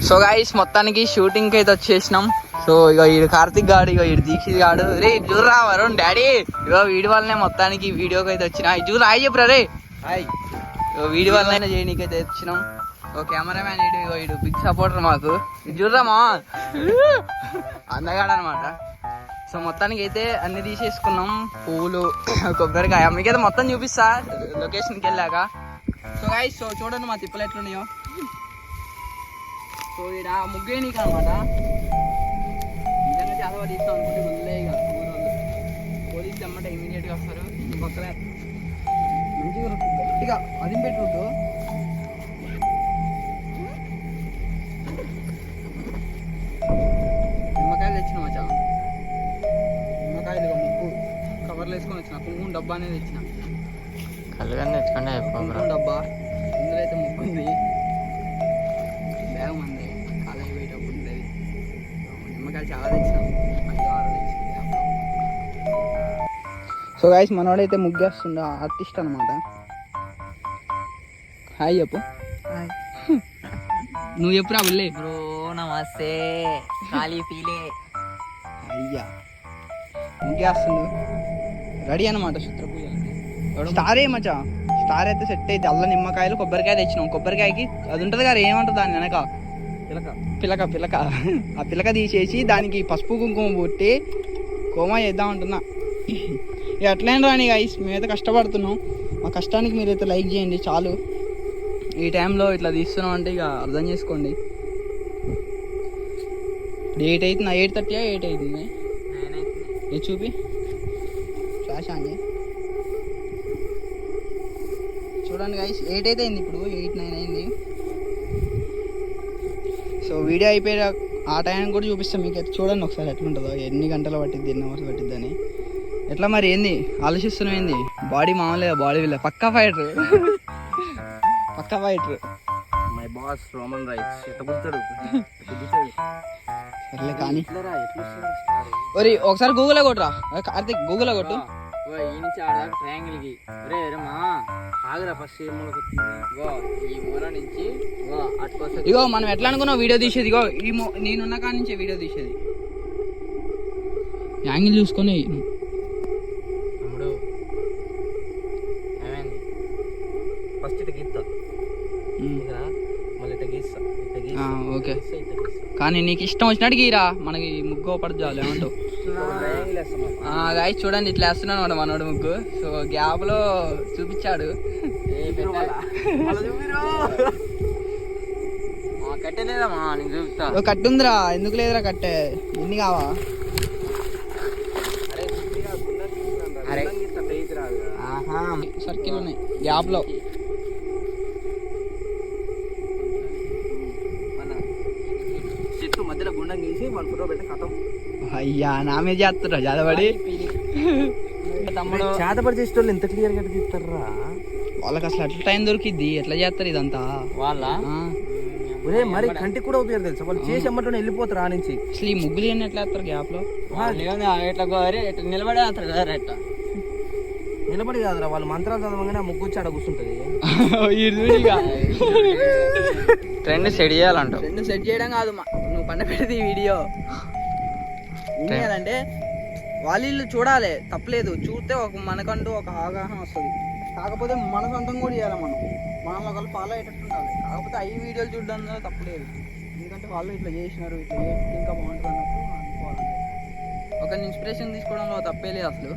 So guys మొత్తానికి shooting అయితే వచ్చేసినాం. సో ఇక ఈడు కార్తిక్ గాడు, ఇక ఈడు దీక్షిత్ గాడు. రే చూడరా వరుణ్ డాడీ, ఇగో వీడి వల్లనే మొత్తానికి వీడియోకి అయితే వచ్చిన. చూడు హాయ్ చెప్పురా రే. హాయ్. వీడి వల్ల చేయడానికి అయితే వచ్చినాం. ఓ కెమెరామ్యాన్ ఇడు, ఇగో ఇడు బిగ్ సపోర్టర్ మాకు. చూడరా మా అందగాడు అనమాట. సో మొత్తానికి అయితే అన్ని తీసేసుకున్నాం, పువ్వులు, కొబ్బరికాయ. మీకైతే మొత్తం చూపిస్తా లొకేషన్కి వెళ్ళాక. సో గైస్ సో చూడండి మా తిప్పలు ఎట్లున్నాయో. సో ఇక్కడ ముగ్గే నీకు అనమాట. నిజంగా చాలా బాగా తీస్తాం అనుకుంటే ముందే ఇక ఊరోళ్ళు పోలీసులు అమ్మట ఇమీడియట్గా వస్తారు. పక్కనే మంచిగా గట్టిగా అది పెట్టుంటు. నిమ్మకాయలు తెచ్చిన మచ్చా, నిమ్మకాయలు ముగ్గు కవర్లు వేసుకొని వచ్చిన. కుంకుమ డబ్బా అనేది తెచ్చిన, కళ్ళుగానే తెచ్చుకోండి. కుంకుమ డబ్బా ఇందులో అయితే ముగ్గు ఉంది, బ్యాగ్ మంది కాలేజీ పోయేటప్పుడు ఉండేది. నిమ్మకాయలు చాలా తెచ్చినాం, 5-6 తెచ్చింది. సో గైస్ మనోడైతే ముగ్గేస్తుండే ఆర్టిస్ట్ అనమాట. హాయ్ చెప్పు. నువ్వు చెప్పురా బుల్లే. బ్రో నమస్తే. ఖాళీ ఫీలే. అయ్యా ముగ్గేస్తుండు రెడీ అనమాట. శుత్ర పూజ స్టార్ మచ్చా. స్టార్ అయితే సెట్ అయితే అల్ల నిమ్మకాయలు కొబ్బరికాయ తెచ్చినాం. కొబ్బరికాయకి అది ఉంటుంది కదా, ఏమంటుంది దాన్ని వెనక పిలక. పిలక ఆ పిలక తీసేసి దానికి పసుపు కుంకుమ పుట్టి కోమా చేద్దాం అంటున్నా. ఇక అట్లనే రాని గైస్, మేమైతే కష్టపడుతున్నాం. మా కష్టానికి మీరైతే లైక్ చేయండి చాలు. ఈ టైంలో ఇట్లా తీస్తున్నాం అంటే ఇక అర్థం చేసుకోండి. డేట్ అవుతుంది 8:30 8 అవుతుంది. ఇది చూపి ఫ్లాష్ అని చూడండి గైస్. 8 అయితే అయింది ఇప్పుడు, 8-9 అయింది. సో వీడియో అయిపోయే ఆ టైం కూడా చూపిస్తాం మీకు. అయితే చూడండి ఒకసారి ఎట్లుంటుందో, ఎన్ని గంటలు పట్టిద్ది, ఎన్ని అవర్స్ పట్టిద్ది అని. ఎట్లా మరి ఏంది ఆలోచిస్తున్నాం ఏంది? బాడీ మామూలుగా బాడీ వీళ్ళ పక్కా fighter. My boss Roman rights సర్లే కానీ ఒరి ఒకసారి గూగుల్లో కొట్టురా కార్తిక్, గూగుల్లో కొట్టు. ట్రయాంగిల్ కి ఆగరా ఫస్ట్ ఈ మూల నుంచి ఇగో మనం ఎట్లా అనుకున్నావు వీడియో తీసేది. ఇగో ఈ నేనున్న కాడ నుంచే వీడియో తీసేది. యాంగిల్ చూసుకొని తమ్ముడు ఏమైంది. ఫస్ట్ ఇట్లా గీస్తా, మళ్ళీ ఇట్లా గీస్తా. ఓకే కానీ నీకు ఇష్టం వచ్చినట్టు గీరా, మనకి ముగ్గు పడదు చాలు. ఏమంటావు గాయస్? చూడండి ఇట్లా వేస్తున్నాను అనమాట మనోడు ముగ్గు. సో గ్యాప్ లో చూపించాడు. కట్టే లేదమ్మా, నీకు చూపిస్తా. కట్టుందిరా, ఎందుకు లేదురా కట్టే? ఎన్ని కావా? సర్కిల్ ఉన్నాయి గ్యాప్ లో. చెట్టు మధ్యలో గుండం గీసి మన ఫోటో పెట్టి కథం. అయ్యా నా మీద చేస్తారా జాతపడి? తమ్ముడు చేతపడి చేసేటోళ్ళు ఎంత క్లియర్ గా తీస్తారా? వాళ్ళకి అసలు ఎట్లా టైం దొరికిద్ది, ఎట్లా చేస్తారు ఇదంతా వాళ్ళ? ఒరే మరి కంటికి కూడా అవుతారు తెలుసా, వాళ్ళు చేసి అమ్మటో వెళ్ళిపోతారు ఆ నుంచి. అసలు ఈ ముగ్గులు ఎన్ని ఎట్లా వేస్తారు గ్యాప్ లో? ఇట్లా నిలబడే వేస్తారు కదా. ఎట్లా నిలబడి కాదురా, వాళ్ళు మంత్రాలు చదవగానే ముగ్గు వచ్చి ఆడ కూర్చుంటది. ట్రెండ్ సెట్ చేయాలంట. ట్రెండ్ సెట్ చేయడం కాదు, నువ్వు పండ పెడితే ఈ వీడియో అంటే వాళ్ళు చూడాలి, తప్పలేదు. చూస్తే మనకంటూ ఒక అవగాహన వస్తుంది. కాకపోతే మన సొంతం కూడా చేయాలి. మనం ఒకళ్ళు ఫాలో అయ్యేటట్టు ఉండాలి. కాకపోతే అవి వీడియోలు చూడడంలో తప్పలేదు, ఎందుకంటే వాళ్ళు ఇట్లా చేసినారు, ఇట్లా చేస్తే ఇంకా బాగుంటుంది అన్నట్టు అనుకోవాలంటే. ఒక ఇన్స్పిరేషన్ తీసుకోవడంలో తప్పే లేదు అసలు.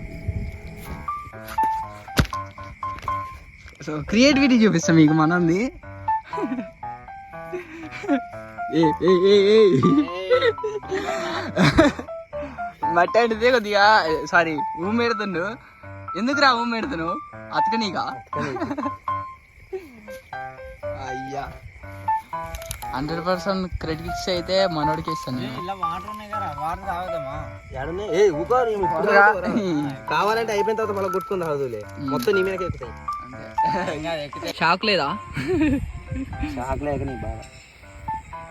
సో క్రియేటివిటీ చూపిస్తాం మీకు మనది. మట్టాడితే కొద్దిగా సారీ ఊమెడుతుండు. ఎందుకురా ఊమెడుతున్నావు? అతకనీగా అయ్యా 100% క్రెడిట్స్ అయితే మనోడికి ఇస్తాను. కావాలంటే అయిపోయిన తర్వాత మళ్ళీ కొట్టుకుంది హౌదులే మొత్తం నీ మీదకి ఎక్కుతాయి. షాక్ లేదా? షాక్ లేక నీ బాగా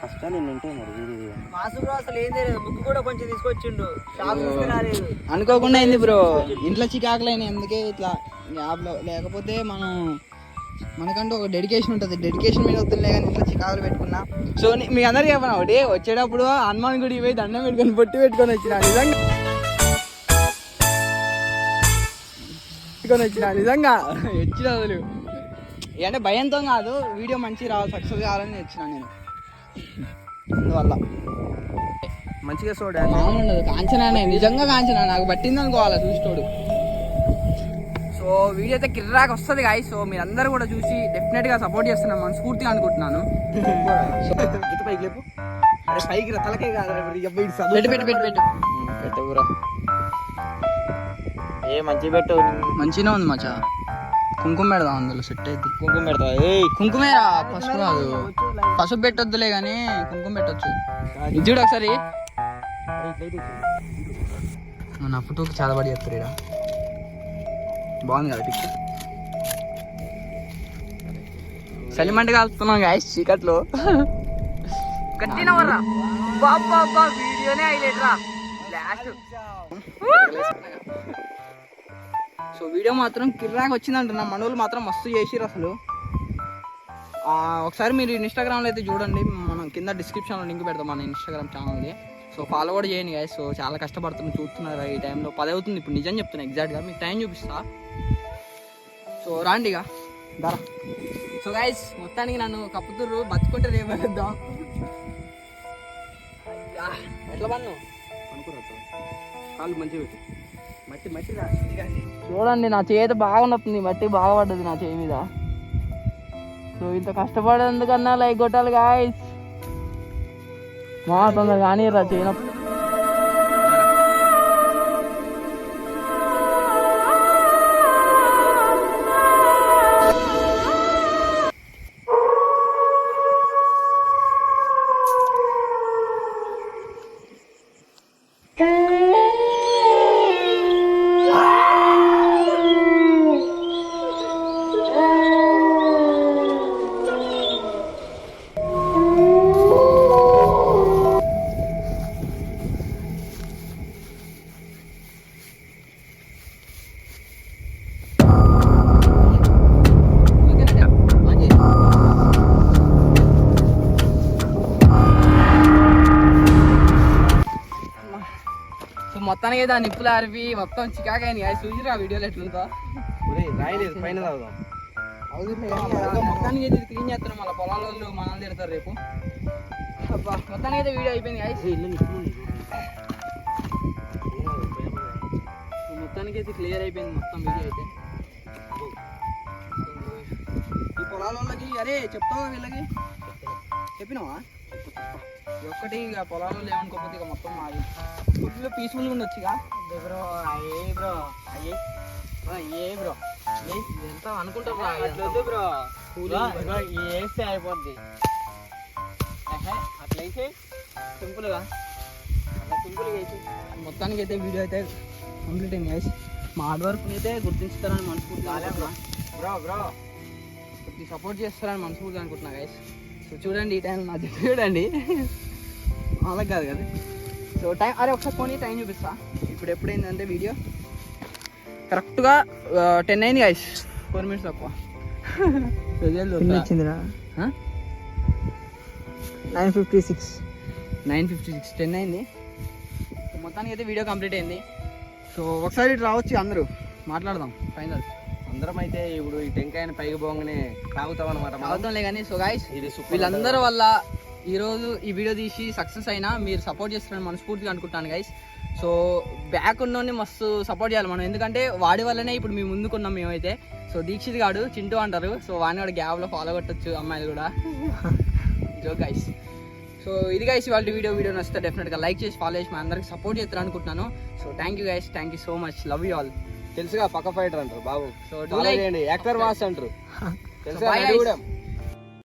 కష్టాలు ఎన్ని ఉంటాయి మరి. అసలు ఏం తెలియదు, బుక్ కూడా కొంచెం తీసుకొచ్చిండు. అనుకోకుండా అయింది బ్రో, ఇంట్లో చికాకులైన. ఎందుకే ఇట్లా గ్యాప్ లో, లేకపోతే మనం మనకంటూ ఒక డెడికేషన్ ఉంటుంది. డెడికేషన్ మీద వద్దులే కానీ ఇట్లా చికాకులు పెట్టుకున్నా. సో మీ అందరికీ చెప్పిన ఒకటి, వచ్చేటప్పుడు హనుమాన్ గుడి పోయి దండం పెట్టుకొని పొట్టి పెట్టుకొని వచ్చిన నిజంగా వచ్చిన అసలు అంటే భయంతో కాదు, వీడియో మంచి రావాలి, సక్సెస్ కావాలని వచ్చిన నేను. అందువల్ల మంచిగా ఉండదు. కాంచనానే, నిజంగా కాంచనా, నాకు పట్టింది అనుకోవాలి చూసేటోడు. సో వీడియో అయితే కిర్రాక్ వస్తుంది గాయ్. సో మీరందరూ కూడా చూసి డెఫినెట్గా సపోర్ట్ చేస్తున్నాను మనస్ఫూర్తిగా అనుకుంటున్నాను. పైకి లేపు. అరే పైకి రా, తలకే కాదు. పెట్టు ఏ మంచి పెట్టు. మంచిగా ఉంది మచ్చా. కుంకుమ పెడదాం అందులో, సెట్ అయితే. కుంకుమ పెడతా. కుంకుమేరా, పసుపు కాదు. పసుపు పెట్టొద్దులే కానీ కుంకుమ పెట్టొచ్చు. ఇది చూడు ఒకసారి. నా ఫోటోకి చాలా బాగా చేస్తారు ఇక్కడ. బాగుంది కదా పిక్చర్. సలిమంట కలుపుతున్నాం గాయస్ చీకట్లో. కట్టినవర్రా బాబా, వీడియోనే హైలైట్ రా లాస్ట్. సో వీడియో మాత్రం కిర్రాక్ వచ్చిందంటున్నా. మనోళ్ళు మాత్రం మస్తు చేసిర్రు అసలు. ఒకసారి మీరు ఇన్స్టాగ్రామ్లో అయితే చూడండి, మనం కింద డిస్క్రిప్షన్లో లింక్ పెడతాం మన ఇన్స్టాగ్రామ్ ఛానల్ది. సో ఫాలో కూడా చేయండి గాయస్. సో చాలా కష్టపడుతున్నాం, చూస్తున్నారు. ఈ టైంలో 10 అవుతుంది ఇప్పుడు, నిజం చెప్తున్నా ఎగ్జాక్ట్గా. మీకు టైం చూపిస్తా. సో రాండిగా ధర. సో గాయస్ మొత్తానికి నన్ను కప్పుతుర్రు, బతుకుంటే రేపు వెళ్దాం. ఎట్లా పన్ను అనుకురా, కాళ్ళు మంచిగా పెట్టు. మట్టి చూడండి, నా చేతి బాగా నొస్తుంది, మట్టి బాగా పడ్డది నా చేయి మీద. సో ఇంత కష్టపడేందుకన్నా లైక్ కొట్టాలి గాయస్. మా తొందరగా కానీ రా చేయనప్పుడు. మొత్తానికి దాని నిప్పులు ఆరిపి మొత్తం చికాకైంది. అది చూసిరా వీడియోలో ఎట్లుందో. రాయలేదు పైన మొత్తానికి అయితే క్లీన్ చేస్తారు, మళ్ళీ పొలాలలో మనల్ని తిడతారు రేపు. మొత్తానికి అయితే వీడియో అయిపోయింది. మొత్తానికి అయితే క్లియర్ అయిపోయింది మొత్తం వీడియో అయితే. ఈ పొలాలకి అరే చెప్తావా వీళ్ళకి? చెప్పినావా? ఒక్కటి ఇక పొలాలలో ఏమనుకోకపోతే ఇక మొత్తం మాది ఫుల్ పీస్ఫుల్గా ఉండొచ్చు. ఇక బ్రో ఎంత అనుకుంటారు బ్రో, వేస్తే అయిపోద్ది. అట్లయితే సింపుల్గా వేసి మొత్తానికి అయితే వీడియో అయితే కంప్లీట్ అయింది గైస్. మా హార్డ్ వర్క్ అయితే గుర్తించుతారని మనస్ఫూర్తిగా సపోర్ట్ చేస్తారని మనస్ఫూర్తిగా అనుకుంటున్నా గైస్. సో చూడండి, ఈ టైం నా దగ్గర చూడండి, అలాగే కాదు కదా. సో టైం అరే ఒకసారి పోనీ టైం చూపిస్తా. ఇప్పుడు ఎప్పుడైందంటే వీడియో కరెక్ట్గా 10 అయింది గైస్, 4 minutes తక్కువ. వచ్చిందిరా 9:56 10 అయింది. మొత్తానికి అయితే వీడియో కంప్లీట్ అయింది. సో ఒకసారి ఇటు రావచ్చు అందరూ, మాట్లాడదాం ఫైనల్. అందరం అయితే ఇప్పుడు ఈ టెంకాయని పైకి పోగానే తాగుతాం అనమాట. తాగుతాంలే కానీ. సో గైస్ వీళ్ళందరి వల్ల ఈరోజు ఈ వీడియో తీసి సక్సెస్ అయినా మీరు సపోర్ట్ చేస్తారని మనస్ఫూర్తిగా అనుకుంటాను గైస్. సో బ్యాక్ ఉన్నోని మస్తు సపోర్ట్ చేయాలి మనం, ఎందుకంటే వాడి వల్లనే ఇప్పుడు మేము ముందుకున్నాం మేమైతే. సో దీక్షిత్ గాడు చింటూ అంటారు, సో వాడిని కూడా గ్యాప్లో ఫాలో కొట్టచ్చు అమ్మాయిలు కూడా. జో గైస్. సో ఇది గైస్ వాళ్ళ వీడియో నచ్చితే డెఫినెట్గా లైక్ చేసి ఫాలో చేసి మా అందరికి సపోర్ట్ చేస్తారు అనుకుంటున్నాను. So thank you guys, thank you so much, love you all. తెలుసుగా పక్క ఫైటర్ అంటారు బాబు. సో యాక్టర్ వాస్ అంటారు తెలుసుగా.